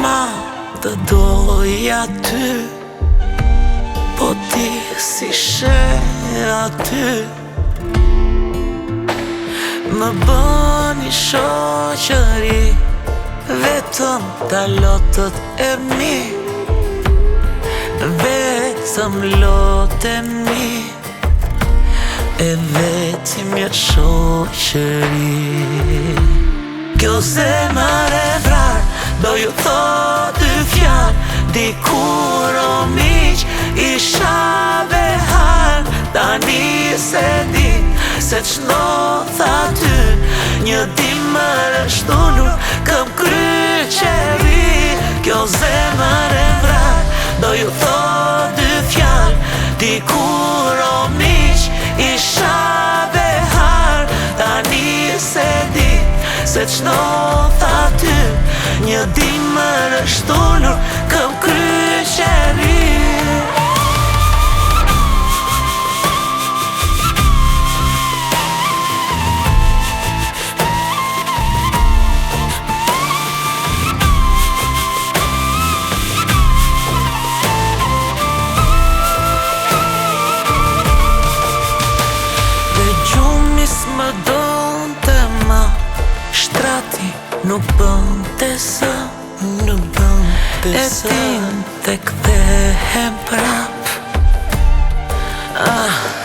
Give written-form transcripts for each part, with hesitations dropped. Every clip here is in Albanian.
ma të doja ty, po ti si she aty. Më bëni shoqëri, vetëm ta lotët e mi, vetëm lotemi, e vetëm jetë shoqëri. Kjo zemër e vrar, do ju thot dy fjall, dikur o miq isha behar. Tani se di se ç'ndodh aty, një dimër është ullur, këm kryqeri. Kjo zemër e vrar, do ju thot dy fjall, dikur o miq isha behar. Tani se di se ç'ndodh aty, një dimër është ullur, këm kryqeri. Më donte ma, shtrati nuk bënte sa, nuk bënte sa. E tin të kthehem prap,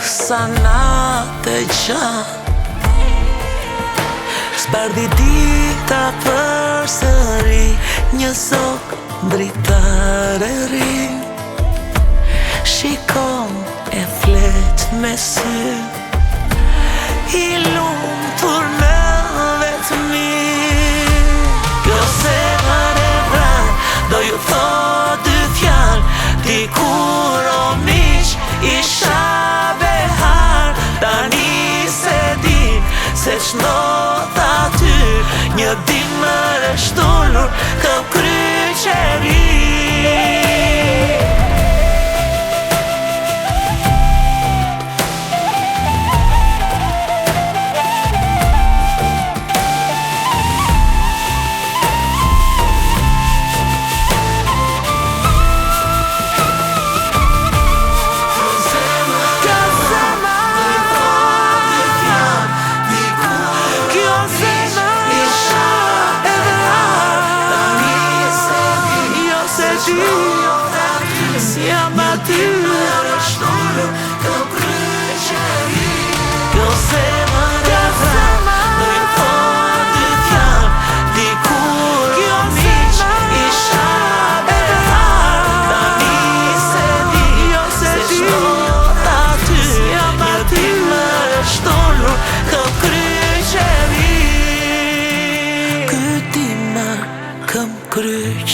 sa natë gjatë. S'bardhi dita përsëri, një zog dritare ri, shikon e flet me sy, i lumtur me vetëmi. Kjo zemër e vrar, do ju thot dy fjall, dikur o miq isha behar. Tani se di se ç'ndodh aty, një dimër është ullur, këm kryqeri. Siam aty, është ullur, këm kryqeri. Kjo zemër e vrar, do ju thot dy fjall, dikur o miq isha behar. Tani se di se ç'ndodh aty, një dimër është ullur, këm kryqeri. Ky dimër këm kryq